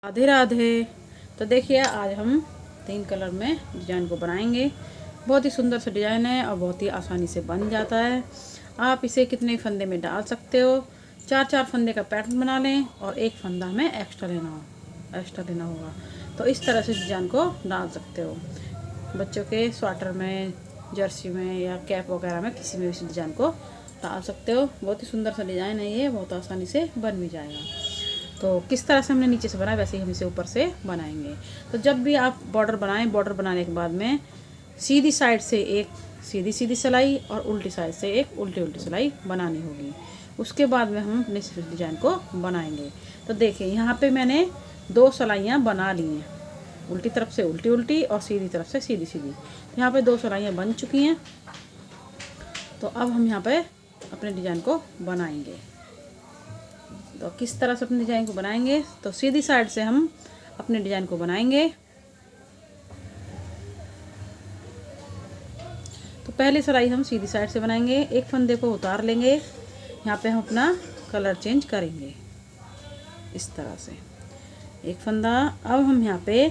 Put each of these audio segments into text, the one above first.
राधे राधे। तो देखिए आज हम 3 कलर में डिज़ाइन को बनाएंगे। बहुत ही सुंदर सा डिज़ाइन है और बहुत ही आसानी से बन जाता है। आप इसे कितने फंदे में डाल सकते हो। 4-4 फंदे का पैटर्न बना लें और एक फंदा हमें एक्स्ट्रा लेना होगा। तो इस तरह से डिज़ाइन को डाल सकते हो। बच्चों के स्वेटर में, जर्सी में या कैप वगैरह में किसी में भी इस डिज़ाइन को डाल सकते हो। बहुत ही सुंदर सा डिज़ाइन है ये, बहुत आसानी से बन भी जाएगा। तो किस तरह से हमने नीचे से बनाया वैसे ही हम इसे ऊपर से बनाएंगे। तो जब भी आप बॉर्डर बनाएं, बॉर्डर बनाने के बाद में सीधी साइड से एक सीधी सिलाई और उल्टी साइड से एक उल्टी सिलाई बनानी होगी। उसके बाद में हम अपने डिज़ाइन को बनाएंगे। तो देखिए यहाँ पे मैंने 2 सिलाइयाँ बना ली हैं, उल्टी तरफ से उल्टी और सीधी तरफ से सीधी। तो यहाँ पे 2 सिलाइयाँ बन चुकी हैं। तो अब हम यहाँ पे अपने डिज़ाइन को बनाएंगे। तो किस तरह से अपने डिज़ाइन को बनाएंगे, तो सीधी साइड से हम अपने डिज़ाइन को बनाएंगे। तो पहली सिलाई हम सीधी साइड से बनाएंगे। एक फंदे को उतार लेंगे, यहाँ पे हम अपना कलर चेंज करेंगे इस तरह से। एक फंदा, अब हम यहाँ पे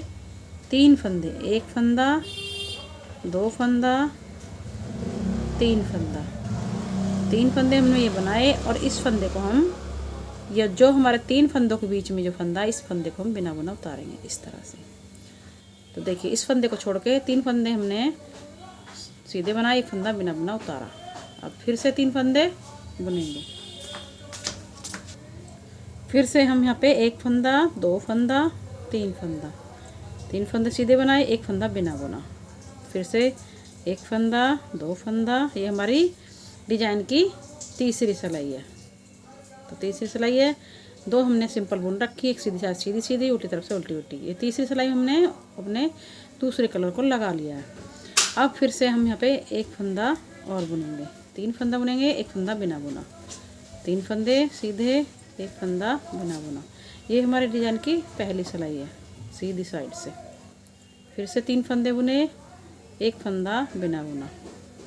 3 फंदे, एक फंदा, 2 फंदा, 3 फंदा, 3 फंदे हमने ये बनाए। और इस फंदे को हम, या जो हमारे 3 फंदों के बीच में जो फंदा है, इस फंदे को हम बिना बुना उतारेंगे इस तरह से। तो देखिए इस फंदे को छोड़ के 3 फंदे हमने सीधे बनाए, एक फंदा बिना बुना उतारा। अब फिर से 3 फंदे बुनेंगे। फिर से हम यहाँ पे एक फंदा, 2 फंदा, 3 फंदा, 3 फंदे सीधे बनाए, एक फंदा बिना बुना। फिर से एक फंदा, 2 फंदा। ये हमारी डिजाइन की तीसरी सिलाई है। तो तीसरी सिलाई है, 2 हमने सिंपल बुन रखी, एक सीधी साइड सीधी, उल्टी तरफ से उल्टी। ये तीसरी सिलाई हमने अपने दूसरे कलर को लगा लिया है। अब फिर से हम यहाँ पे एक फंदा और बुनेंगे, 3 फंदा बुनेंगे, एक फंदा बिना बुना, 3 फंदे सीधे, एक फंदा बिना बुना। ये हमारे डिज़ाइन की पहली सिलाई है सीधी साइड से। फिर से 3 फंदे बुने, एक फंदा बिना बुना,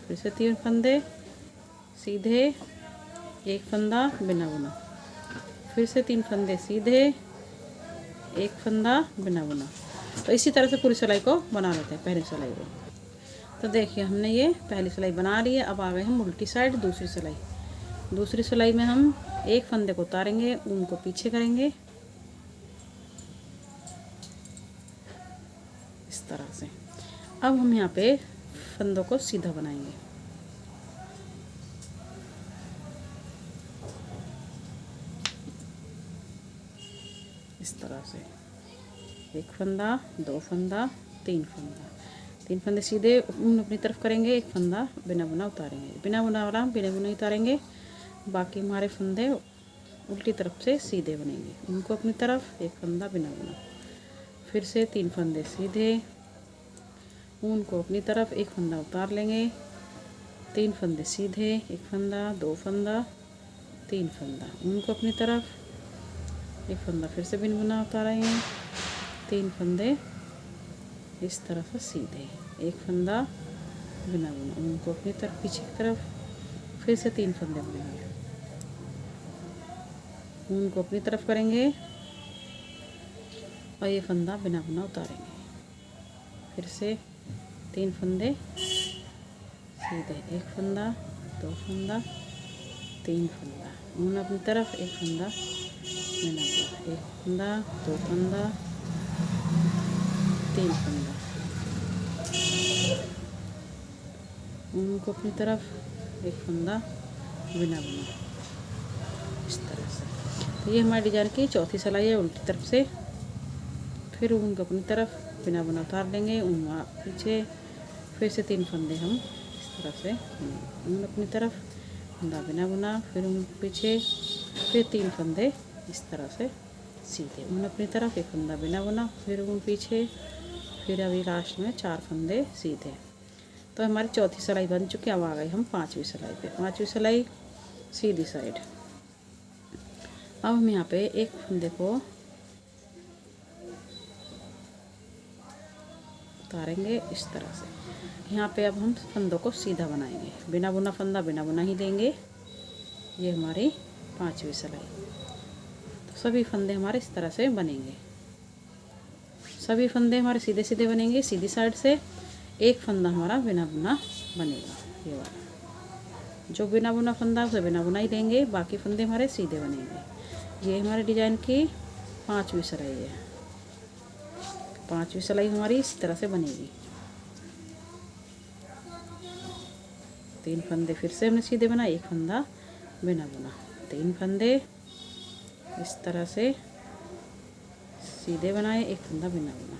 फिर से 3 फंदे सीधे, एक फंदा बिना बुना, फिर से 3 फंदे सीधे, एक फंदा बिना बुना। तो इसी तरह से पूरी सिलाई को बना लेते हैं, पहली सिलाई को। तो देखिए हमने ये पहली सिलाई बना ली है। अब आ गए हम उल्टी साइड, दूसरी सिलाई। दूसरी सिलाई में हम एक फंदे को उतारेंगे, ऊन को पीछे करेंगे इस तरह से। अब हम यहाँ पे फंदों को सीधा बनाएंगे। इस तरह से एक फंदा, 2 फंदा, 3 फंदा, 3 फंदे सीधे ऊन अपनी तरफ करेंगे, एक फंदा बिना बुना उतारेंगे, बिना बुना वाला बिना बुना उतारेंगे। बाकी हमारे फंदे उल्टी तरफ से सीधे बनेंगे, उनको अपनी तरफ, एक फंदा बिना बुना, फिर से 3 फंदे सीधे, ऊन को अपनी तरफ, एक फंदा उतार लेंगे, 3 फंदे सीधे, एक फंदा, 2 फंदा, 3 फंदा, ऊन को अपनी तरफ, एक फंदा फिर से बिन बुना उतारेंगे, 3 फंदे इस तरह से सीधे, एक फंदा बिना बुना, उनको अपनी तरफ, पीछे की तरफ, फिर से 3 फंदे बुनेंगे, ऊन को अपनी तरफ करेंगे और ये फंदा बिना बुना उतारेंगे। फिर से 3 फंदे सीधे, एक फंदा, 2 फंदा, 3 फंदा, ऊन अपनी तरफ, एक फंदा बिना बुना, एक फंदा, 2 फंदा, 3 फंदा, ऊन को अपनी तरफ, एक फंदा बिना बुना इस तरह से। तो ये हमारे डिजाइन की चौथी सिलाई है उल्टी तरफ से। फिर ऊन को अपनी तरफ बिना बुना उतार लेंगे, ऊन पीछे, फिर से 3 फंदे हम इस तरह से, ऊन अपनी तरफ, फंदा बिना बुना, फिर ऊन पीछे, फिर 3 फंदे इस तरह से सीधे, ऊन अपनी तरफ, एक फंदा बिना बुना, फिर ऊन पीछे, फिर अभी लास्ट में 4 फंदे सीधे। तो हमारी चौथी सिलाई बन चुकी है। अब आ गई हम 5वीं सिलाई पे। 5वीं सिलाई सीधी साइड। अब हम यहाँ पे एक फंदे को उतारेंगे इस तरह से। यहाँ पे अब हम फंदों को सीधा बनाएंगे, बिना बुना फंदा बिना बुना ही लेंगे। ये हमारी 5वीं सिलाई। तो सभी फंदे हमारे इस तरह से बनेंगे। सभी फंदे हमारे सीधे सीधे बनेंगे सीधी साइड से। एक फंदा हमारा बिना बुना बनेगा, ये वाला जो बिना बुना फंदा उसे बिना बुना ही लेंगे, बाकी फंदे हमारे सीधे बनेंगे। ये हमारे डिजाइन की 5वीं सिलाई है। 5वीं सिलाई हमारी इस तरह से बनेगी। 3 फंदे फिर से हमने सीधे बनाए, एक फंदा बिना बुना, 3 फंदे इस तरह से सीधे बनाए, एक फंदा बिना बुना।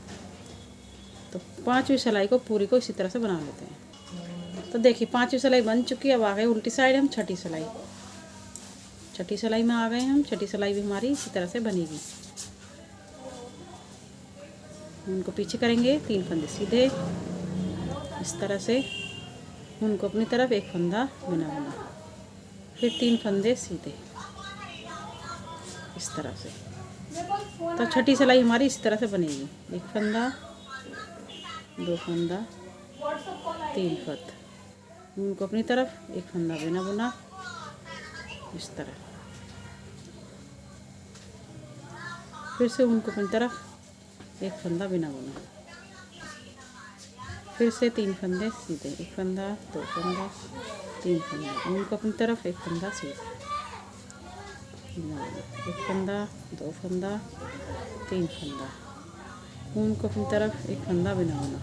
तो 5वीं सिलाई को पूरी को इसी तरह से बना लेते हैं। तो देखिए 5वीं सिलाई बन चुकी है। अब आ गए उल्टी साइड हम छठी सिलाई। छठी सिलाई में आ गए हम। छठी सिलाई भी हमारी इसी तरह से बनेगी। उनको पीछे करेंगे, 3 फंदे सीधे इस तरह से, उनको अपनी तरफ एक फंदा बिना बुना, फिर 3 फंदे सीधे इस तरह से। तो छठी सिलाई हमारी इस तरह से बनेगी। एक फंदा, 2 फंदा, 3 फंद, उनको अपनी तरफ एक फंदा बिना बुना इस तरह, फिर से उनको अपनी तरफ एक फंदा बिना बुना, फिर से 3 फंदे सीधे, एक फंदा, 2 फंदा, 3 फंदे, उनको अपनी तरफ एक फंदा सीधे, एक फंदा, 2 फंदा, 3 फंदा, उनको अपनी तरफ एक फंदा बिना बुना,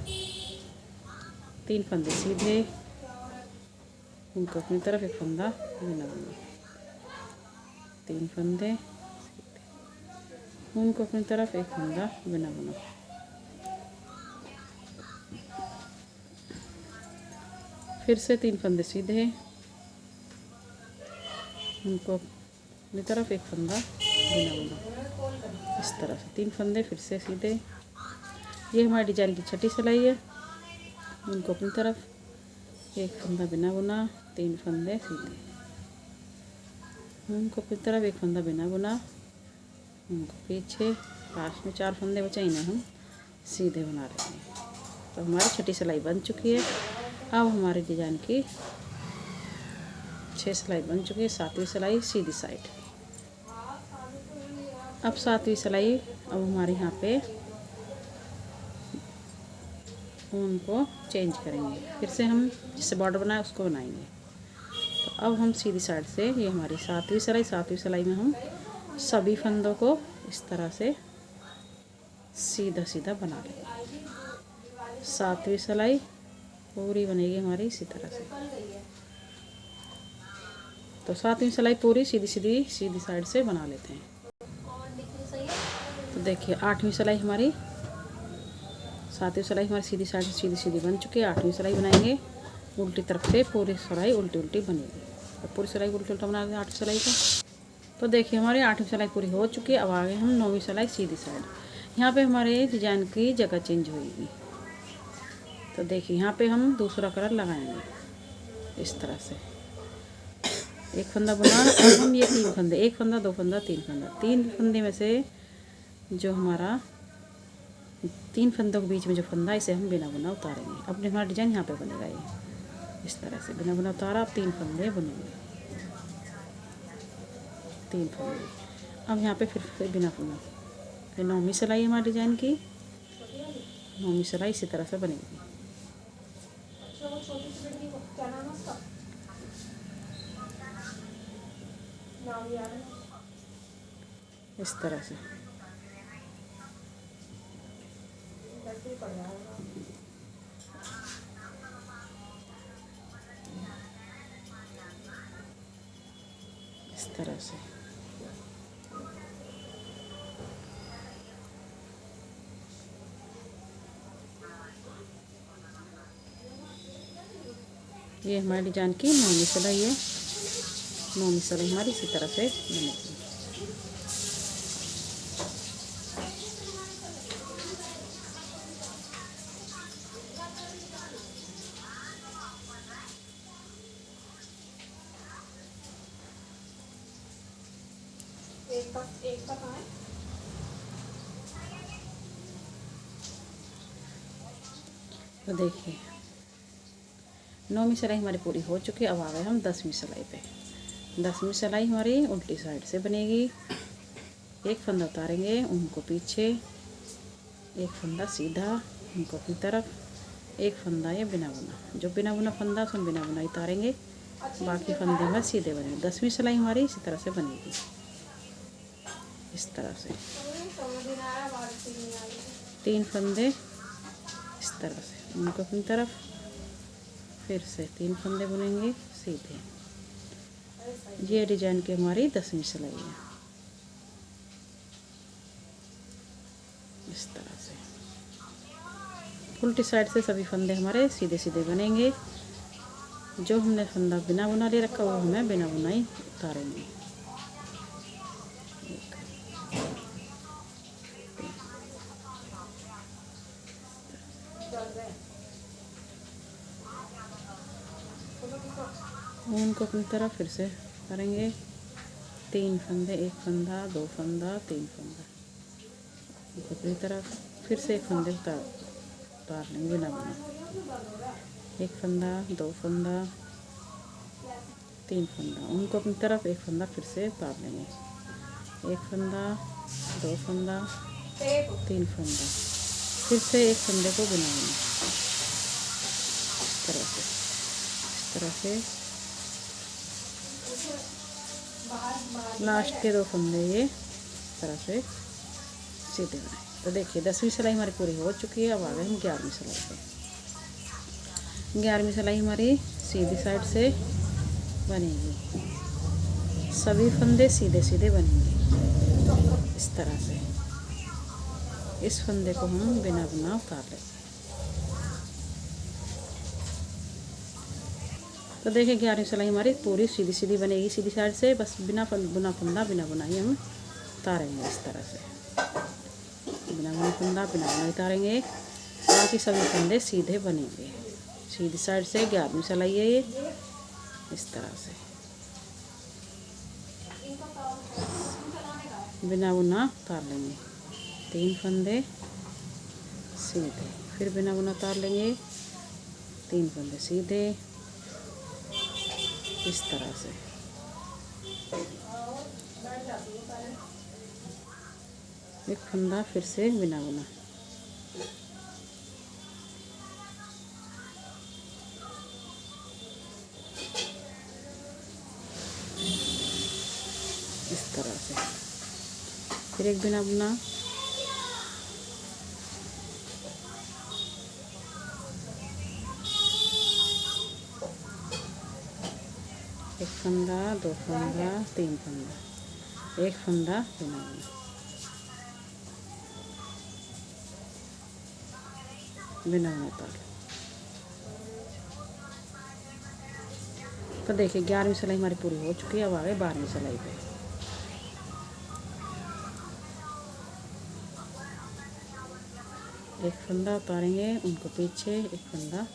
3 फंदे सीधे, उनको अपनी तरफ एक फंदा बिना बुना, 3 फंदे सीधे, उनको अपनी तरफ एक फंदा बिना बुना, फिर से 3 फंदे सीधे, उनको अपनी तरफ एक फंदा बिना बुना इस तरह से, 3 फंदे फिर से सीधे। ये हमारी डिजाइन की छठी सिलाई है। उनको अपनी तरफ एक फंदा बिना बुना, 3 फंदे सीधे, उनको अपनी तरफ एक फंदा बिना बुना, उनको पीछे, लास्ट में 4 फंदे बचे, इन्हें हम सीधे बना रहे हैं। तो हमारी छठी सिलाई बन चुकी है। अब हमारी डिजाइन की 6 सिलाई बन चुकी है। 7वीं सिलाई सीधी साइड। अब 7वीं सिलाई, अब हमारे यहाँ पे उनको चेंज करेंगे, फिर से हम जिससे बॉर्डर बनाए उसको बनाएंगे। तो अब हम सीधी साइड से, ये हमारी 7वीं सिलाई, 7वीं सिलाई में हम सभी फंदों को इस तरह से सीधा सीधा बना लेंगे। 7वीं सिलाई पूरी बनेगी हमारी इसी तरह से। तो 7वीं सिलाई पूरी सीधी साइड से बना लेते हैं। तो देखिए 8वीं सिलाई हमारी, 7वीं सिलाई हमारी सीधी साइड से सीधी बन चुकी है। 8वीं सिलाई बनाएंगे उल्टी तरफ से, पूरी सिलाई उल्टी उल्टी बनेगी। तो पूरी सिलाई उल्टी उल्टा बना दें 8वीं सिलाई को। तो देखिए हमारी 8वीं सिलाई पूरी हो चुकी है। अब आ गए हम 9वीं सिलाई सीधी साइड। यहाँ पे हमारे डिजाइन की जगह चेंज होगी। तो देखिए यहाँ पे हम दूसरा कलर लगाएंगे इस तरह से। एक फंदा बुना, अब हम ये 3 फंदे, एक फंदा, 2 फंदा, 3 फंदा, 3 फंदे में से जो हमारा 3 फंदों के बीच में जो फंदा, इसे हम बिना बुना उतारेंगे। अपने हमारा डिजाइन यहाँ पे बनेगा ये इस तरह से, बिना बुना उतारा। अब 3 फंदे बुनेंगे, 3 फंदे। अब यहाँ पे फिर बिना बुना, फिर 9वीं सिलाई हमारी डिजाइन की 9वीं सिलाई इसी तरह से बनेगी। इस तरह से इस तरह से। ये हमारी डिजाइन की 9वीं सिलाई है। 9वीं सिलाई हमारी इसी तरह से बनेगी। एक का कहाँ है? तो देखिए 9वीं सिलाई हमारी पूरी हो चुकी है। अब आ गए हम 10वीं सिलाई पे। 10वीं सिलाई हमारी उल्टी साइड से बनेगी। एक फंदा उतारेंगे, उनको पीछे, एक फंदा सीधा उनको अपनी तरफ, एक फंदा ये बिना बुना, जो बिना बुना फंदा उसमें बिना बुना उतारेंगे, बाकी फंदे में सीधे बनेंगे। 10वीं सिलाई हमारी इसी तरह से बनेगी, इस तरह से 3 फंदे इस तरह से उनको अपनी तरफ, फिर से 3 फंदे बुनेंगे सीधे। ये डिजाइन की हमारी 10वीं सिलाई है, इस तरह से उल्टी साइड से सभी फंदे हमारे सीधे सीधे बनेंगे। जो हमने फंदा बिना बुना ले रखा वो हमें बिना बुनाई उतारेंगे। उनको अपनी तरफ फिर से करेंगे, 3 फंदे, एक फंदा, 2 फंदा, 3 फंदा, उनको अपनी तरफ फिर से एक फंदे उतार लेंगे बिना बुना, एक फंदा, 2 फंदा, 3 फंदा, उनको अपनी तरफ एक फंदा फिर से उतार लेंगे, एक फंदा, 2 फंदा, 3 फंदा, फिर से एक फंदे को बिना बुना, इस तरह से लास्ट के 2 फंदे ये इस तरह से सीधे बनाए। तो देखिए 10वीं सिलाई हमारी पूरी हो चुकी है। अब आ गए हम 11वीं सिलाई पे। 11वीं सिलाई हमारी सीधी साइड से बनेगी, सभी फंदे सीधे सीधे बनेंगे इस तरह से। इस फंदे को हम बिना बुना उतार लेंगे। तो देखिए 11वीं सिलाई हमारी पूरी सीधी सीधी बनेगी, सीधी साइड से, बस बिना बुना फंदा बिना बुनाई हम उतारेंगे इस तरह से, बिना बुना फंदा बिना बुनाई उतारेंगे, बाकी सभी फंदे सीधे बनेंगे। सीधी साइड से 11वीं सिलाई है ये, इस तरह से बिना बुना उतार लेंगे, 3 फंदे सीधे, फिर बिना बुना उतार लेंगे, 3 फंदे सीधे, इस तरह से। एक फंदा फिर से बिना बुना, इस तरह से, फिर एक बिना बुना, एक फंदा, 2 फंदा, 3 फंदा, एक फंदा बिना बुना, बिना बुना उतार। तो देखिए 11वीं सिलाई हमारी पूरी हो चुकी है। अब आ गए 12वीं सिलाई पे। एक फंदा उतारेंगे, उनको पीछे, एक फंदा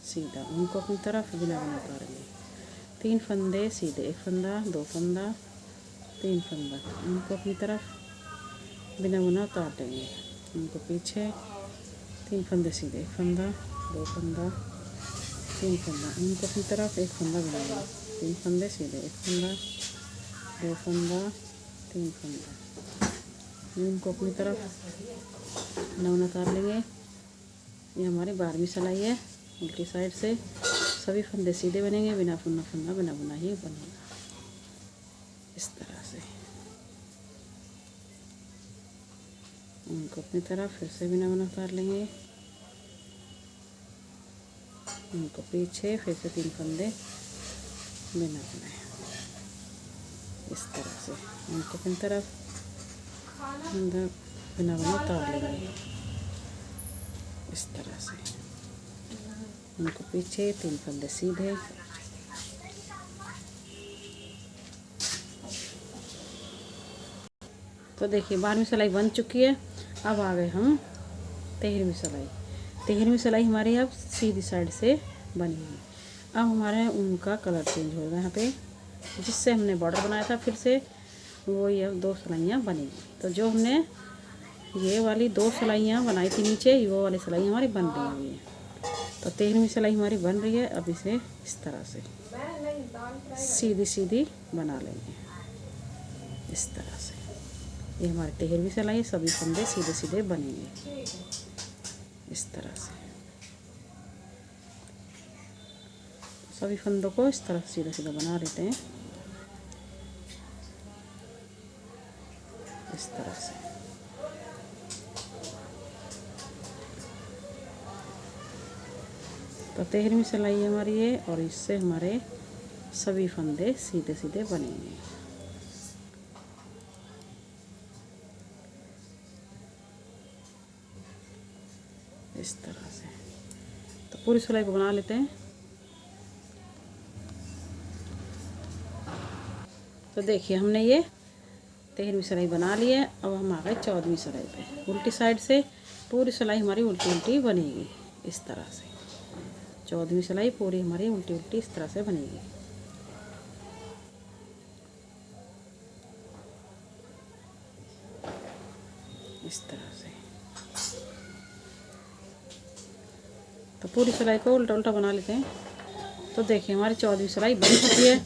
सीधा, उनको अपनी तरफ बिना बुना उतारेंगे, 3 फंदे सीधे, एक फंदा, 2 फंदा, 3 फंदा, उनको अपनी तरफ बिना बुना उतार लेंगे, उनको पीछे, 3 फंदे सीधे, एक फंदा, 2 फंदा, 3 फंदा, उनको अपनी तरफ एक फंदा बिना बुना, 3 फंदे सीधे, एक फंदा, 2 फंदा, 3 फंदा, उनको अपनी तरफ बिना बुना उतार लेंगे। ये हमारी 12वीं सिलाई है। उल्टी साइड से सभी फंदे सीधे बनेंगे, बिना फंदा बिना बुना ही बनेगा इस तरह से। उनको अपनी तरफ फिर से बिना बुना उतार लेंगे, उनको पीछे, फिर से 3 फंदे बिना बुनाए इस तरह से। उनको अपनी तरफ फंदा बिना बुना उतार लेंगे इस तरह से, उनको पीछे, 3 फंदे सीधे, तो देखिए 12वीं सिलाई बन चुकी है। अब आ गए हम 13वीं सिलाई। 13वीं सिलाई हमारी अब सीधी साइड से बनेगी। अब हमारे ऊन का कलर चेंज होगा यहाँ पे, जिससे हमने बॉर्डर बनाया था फिर से वही अब 2 सिलाइयाँ बनेगी। तो जो हमने ये वाली 2 सिलाइयाँ बनाई थी नीचे, वो वाली सिलाई हमारी बन रही है। तो 13वीं सिलाई हमारी बन रही है। अब इसे इस तरह से सीधी सीधी बना लेंगे इस तरह से। ये हमारे 13वीं सिलाई, सभी फंदे सीधे सीधे बनेंगे इस तरह से। सभी फंदों को इस तरह सीधा सीधा बना लेते हैं इस तरह से। तो 13वीं सिलाई हमारी है और इससे हमारे सभी फंदे सीधे सीधे बनेंगे इस तरह से। तो पूरी सिलाई को बना लेते हैं। तो देखिए हमने ये 13वीं सिलाई बना ली है। अब हम आ गए 14वीं सिलाई पे। उल्टी साइड से पूरी सिलाई हमारी उल्टी उल्टी बनेगी इस तरह से। 14वीं सिलाई पूरी हमारी उल्टी उल्टी इस तरह से बनेगी। इस तरह से। तो पूरी सिलाई को उल्टा उल्टा बना लेते हैं। तो देखिए हमारी 14वीं सिलाई बन चुकी है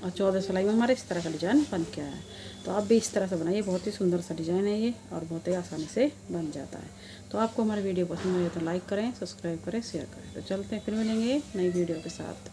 और 14 सिलाई में हमारे इस तरह का डिज़ाइन बन गया है। तो आप भी इस तरह से बनाइए, बहुत ही सुंदर सा डिज़ाइन है ये और बहुत ही आसानी से बन जाता है। तो आपको हमारी वीडियो पसंद आए तो लाइक करें, सब्सक्राइब करें, शेयर करें। तो चलते हैं, फिर मिलेंगे नई वीडियो के साथ।